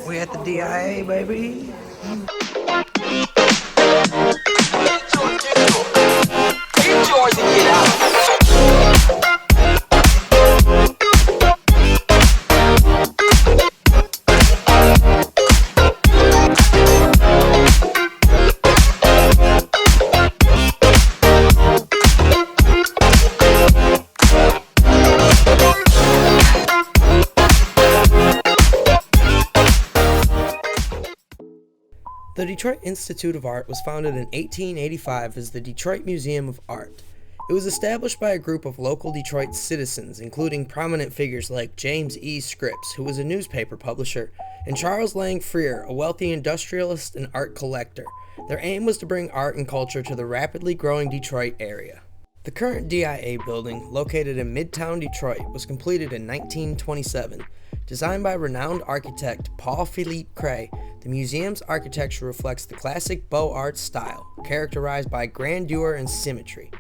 We at the DIA, baby. Get yours and get out. The Detroit Institute of Art was founded in 1885 as the Detroit Museum of Art. It was established by a group of local Detroit citizens, including prominent figures like James E. Scripps, who was a newspaper publisher, and Charles Lang Freer, a wealthy industrialist and art collector. Their aim was to bring art and culture to the rapidly growing Detroit area. The current DIA building, located in Midtown Detroit, was completed in 1927. Designed by renowned architect Paul Philippe Cray, the museum's architecture reflects the classic Beaux Arts style, characterized by grandeur and symmetry.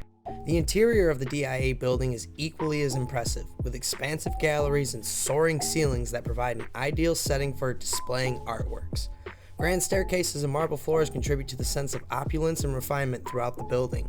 The interior of the DIA building is equally as impressive, with expansive galleries and soaring ceilings that provide an ideal setting for displaying artworks. Grand staircases and marble floors contribute to the sense of opulence and refinement throughout the building.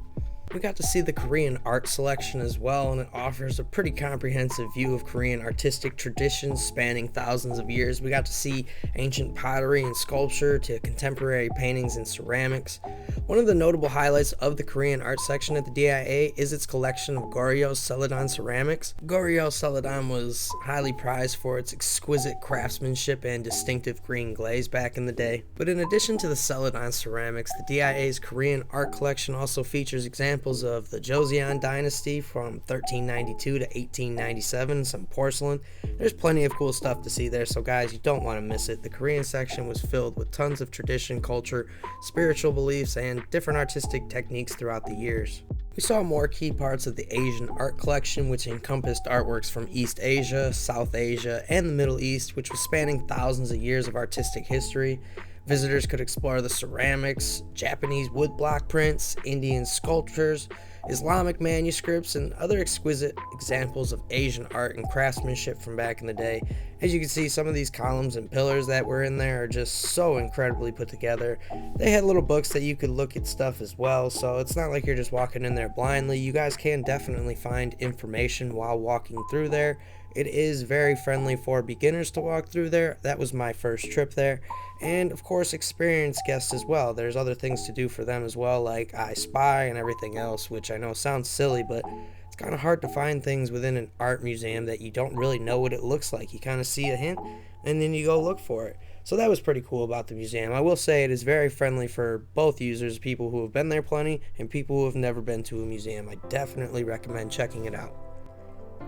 We got to see the Korean art selection as well, and it offers a pretty comprehensive view of Korean artistic traditions spanning thousands of years. We got to see ancient pottery and sculpture to contemporary paintings and ceramics. One of the notable highlights of the Korean art section at the DIA is its collection of Goryeo Celadon ceramics. Goryeo Celadon was highly prized for its exquisite craftsmanship and distinctive green glaze back in the day. But in addition to the Celadon ceramics, the DIA's Korean art collection also features examples of the Joseon dynasty from 1392 to 1897, some porcelain. There's plenty of cool stuff to see there, so guys, you don't want to miss it. The Korean section was filled with tons of tradition, culture, spiritual beliefs, and different artistic techniques throughout the years. We saw more key parts of the Asian art collection, which encompassed artworks from East Asia, South Asia, and the Middle East, which was spanning thousands of years of artistic history. Visitors could explore the ceramics, Japanese woodblock prints, Indian sculptures, Islamic manuscripts, and other exquisite examples of Asian art and craftsmanship from back in the day. As you can see, some of these columns and pillars that were in there are just so incredibly put together. They had little books that you could look at stuff as well, so it's not like you're just walking in there blindly. You guys can definitely find information while walking through there. It is very friendly for beginners to walk through there. That was my first trip there. And of course, experienced guests as well. There's other things to do for them as well, like I Spy and everything else, which I know sounds silly, but it's kind of hard to find things within an art museum that you don't really know what it looks like. You kind of see a hint, and then you go look for it. So that was pretty cool about the museum. I will say it is very friendly for both users, people who have been there plenty, and people who have never been to a museum. I definitely recommend checking it out.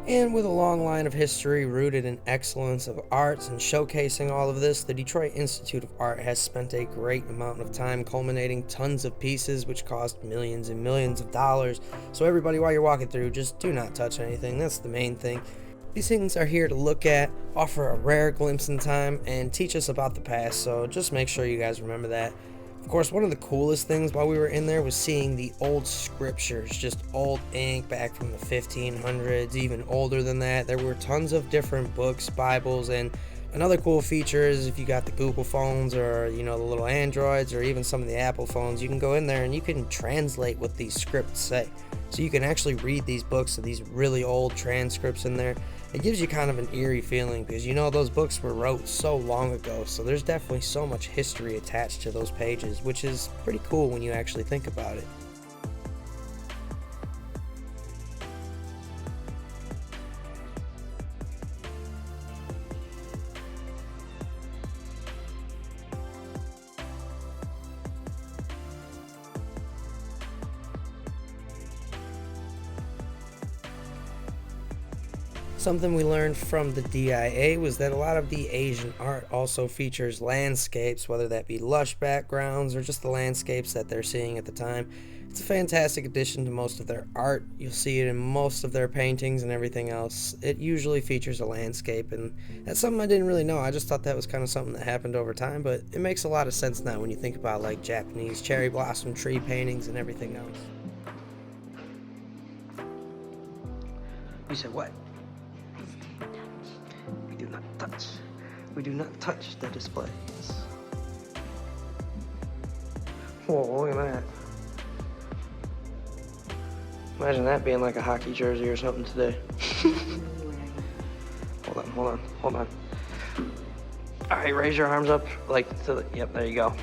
And with a long line of history rooted in excellence of arts and showcasing all of this, the Detroit Institute of Art has spent a great amount of time culminating tons of pieces which cost millions and millions of dollars. So everybody, while you're walking through, just do not touch anything. That's the main thing. These things are here to look at, offer a rare glimpse in time, and teach us about the past, so just make sure you guys remember that. Of course, one of the coolest things while we were in there was seeing the old scriptures, just old ink back from the 1500s, even older than that. There were tons of different books, Bibles, and another cool feature is if you got the Google phones or, the little Androids or even some of the Apple phones, you can go in there and you can translate what these scripts say. So you can actually read these books of these really old transcripts in there. It gives you kind of an eerie feeling because those books were wrote so long ago, so there's definitely so much history attached to those pages, which is pretty cool when you actually think about it. Something we learned from the DIA was that a lot of the Asian art also features landscapes, whether that be lush backgrounds or just the landscapes that they're seeing at the time. It's a fantastic addition to most of their art. You'll see it in most of their paintings and everything else. It usually features a landscape, and that's something I didn't really know. I just thought that was kind of something that happened over time, but it makes a lot of sense now when you think about like Japanese cherry blossom tree paintings and everything else. You said what? We do not touch. We do not touch the displays. Whoa, look at that. Imagine that being like a hockey jersey or something today. Hold on. All right, raise your arms up, like to the, yep, there you go.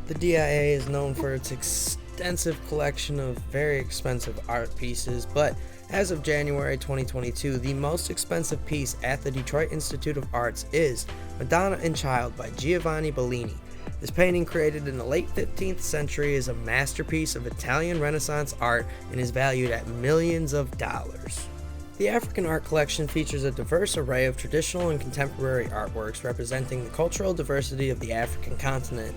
The DIA is known for its extensive collection of very expensive art pieces, but as of January 2022, the most expensive piece at the Detroit Institute of Arts is Madonna and Child by Giovanni Bellini. This painting, created in the late 15th century, is a masterpiece of Italian Renaissance art and is valued at millions of dollars. The African art collection features a diverse array of traditional and contemporary artworks representing the cultural diversity of the African continent.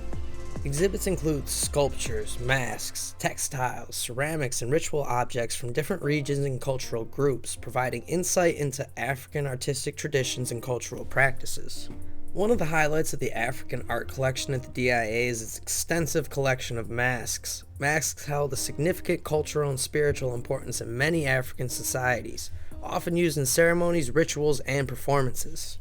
Exhibits include sculptures, masks, textiles, ceramics, and ritual objects from different regions and cultural groups, providing insight into African artistic traditions and cultural practices. One of the highlights of the African art collection at the DIA is its extensive collection of masks. Masks held a significant cultural and spiritual importance in many African societies, often used in ceremonies, rituals, and performances.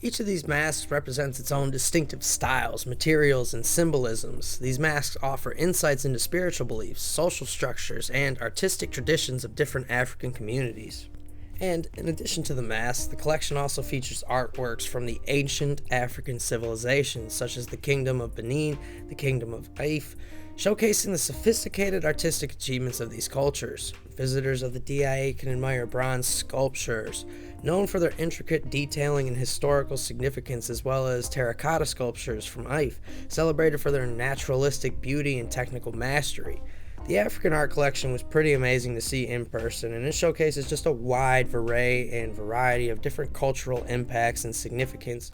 Each of these masks represents its own distinctive styles, materials, and symbolisms. These masks offer insights into spiritual beliefs, social structures, and artistic traditions of different African communities. And in addition to the masks, the collection also features artworks from the ancient African civilizations, such as the Kingdom of Benin, the Kingdom of If, showcasing the sophisticated artistic achievements of these cultures. Visitors of the DIA can admire bronze sculptures, known for their intricate detailing and historical significance, as well as terracotta sculptures from If, celebrated for their naturalistic beauty and technical mastery. The African art collection was pretty amazing to see in person, and it showcases just a wide array and variety of different cultural impacts and significance.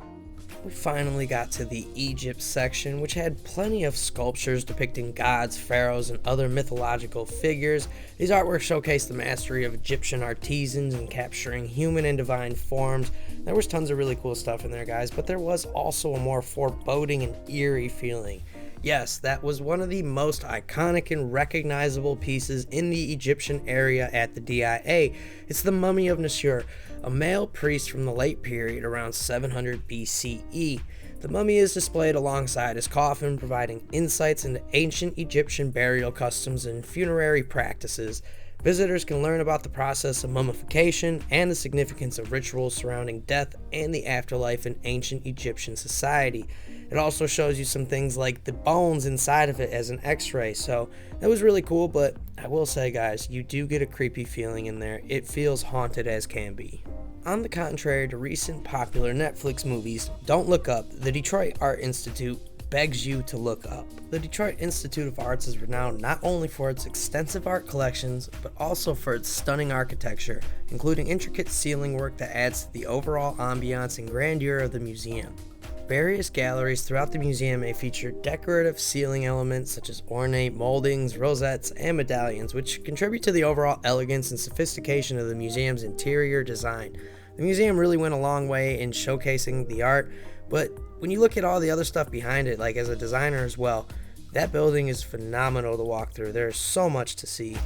We finally got to the Egypt section, which had plenty of sculptures depicting gods, pharaohs, and other mythological figures. These artworks showcase the mastery of Egyptian artisans in capturing human and divine forms. There was tons of really cool stuff in there, guys, but there was also a more foreboding and eerie feeling. Yes, that was one of the most iconic and recognizable pieces in the Egyptian area at the DIA. It's the Mummy of Nasur, a male priest from the late period around 700 BCE. The mummy is displayed alongside his coffin, providing insights into ancient Egyptian burial customs and funerary practices. Visitors can learn about the process of mummification and the significance of rituals surrounding death and the afterlife in ancient Egyptian society. It also shows you some things like the bones inside of it as an x-ray, so that was really cool, but I will say, guys, you do get a creepy feeling in there. It feels haunted as can be. On the contrary to recent popular Netflix movies, Don't Look Up, the Detroit Art Institute begs you to look up. The Detroit Institute of Arts is renowned not only for its extensive art collections, but also for its stunning architecture, including intricate ceiling work that adds to the overall ambiance and grandeur of the museum. Various galleries throughout the museum may feature decorative ceiling elements such as ornate moldings, rosettes, and medallions, which contribute to the overall elegance and sophistication of the museum's interior design. The museum really went a long way in showcasing the art, but when you look at all the other stuff behind it, like as a designer as well, that building is phenomenal to walk through. There's so much to see.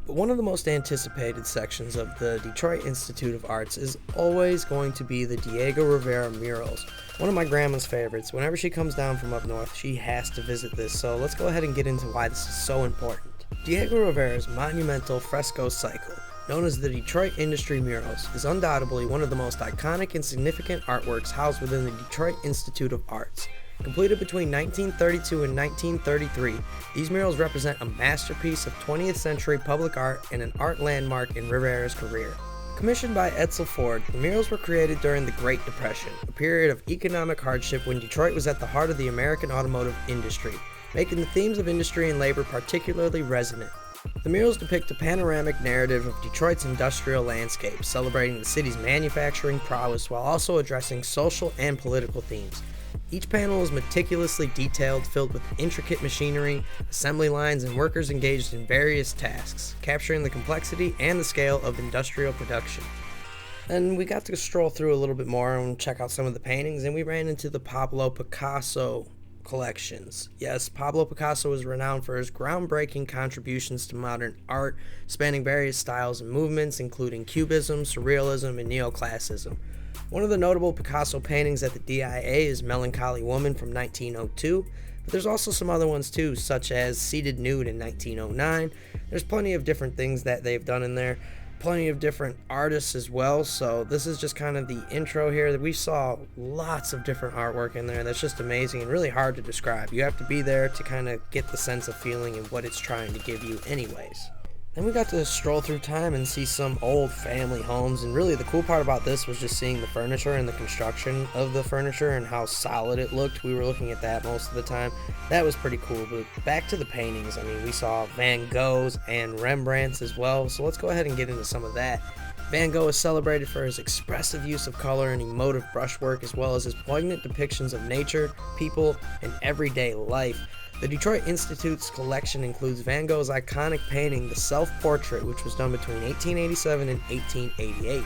One of the most anticipated sections of the Detroit Institute of Arts is always going to be the Diego Rivera murals. One of my grandma's favorites. Whenever she comes down from up north, she has to visit this, so let's go ahead and get into why this is so important. Diego Rivera's monumental fresco cycle, known as the Detroit Industry Murals, is undoubtedly one of the most iconic and significant artworks housed within the Detroit Institute of Arts. Completed between 1932 and 1933, these murals represent a masterpiece of 20th century public art and an art landmark in Rivera's career. Commissioned by Edsel Ford, the murals were created during the Great Depression, a period of economic hardship when Detroit was at the heart of the American automotive industry, making the themes of industry and labor particularly resonant. The murals depict a panoramic narrative of Detroit's industrial landscape, celebrating the city's manufacturing prowess while also addressing social and political themes. Each panel is meticulously detailed, filled with intricate machinery, assembly lines, and workers engaged in various tasks, capturing the complexity and the scale of industrial production. And we got to stroll through a little bit more and check out some of the paintings, and we ran into the Pablo Picasso collections. Yes, Pablo Picasso is renowned for his groundbreaking contributions to modern art, spanning various styles and movements, including Cubism, Surrealism, and Neoclassicism. One of the notable Picasso paintings at the DIA is Melancholy Woman from 1902, but there's also some other ones too, such as Seated Nude in 1909. There's plenty of different things that they've done in there. Plenty of different artists as well, so this is just kind of the intro here. We saw lots of different artwork in there that's just amazing and really hard to describe. You have to be there to kind of get the sense of feeling and what it's trying to give you anyways. Then we got to stroll through time and see some old family homes, and really the cool part about this was just seeing the furniture and the construction of the furniture and how solid it looked. We were looking at that most of the time. That was pretty cool, but back to the paintings. I mean, we saw Van Goghs and Rembrandts as well, so let's go ahead and get into some of that. Van Gogh is celebrated for his expressive use of color and emotive brushwork, as well as his poignant depictions of nature, people, and everyday life. The Detroit Institute's collection includes Van Gogh's iconic painting, The Self-Portrait, which was done between 1887 and 1888.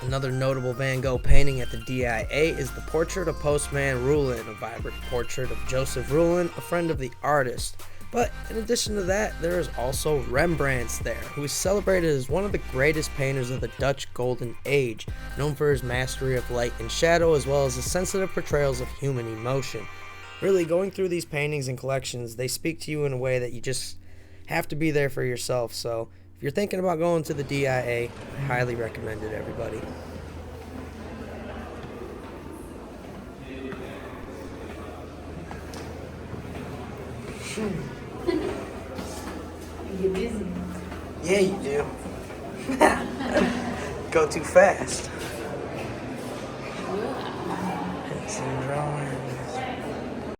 Another notable Van Gogh painting at the DIA is the portrait of Postman Rulin, a vibrant portrait of Joseph Rulin, a friend of the artist. But in addition to that, there is also Rembrandt's there, who is celebrated as one of the greatest painters of the Dutch Golden Age, known for his mastery of light and shadow, as well as his sensitive portrayals of human emotion. Really, going through these paintings and collections, they speak to you in a way that you just have to be there for yourself. So if you're thinking about going to the DIA, I highly recommend it, everybody. You get busy. Yeah, you do. Go too fast. Some drawings.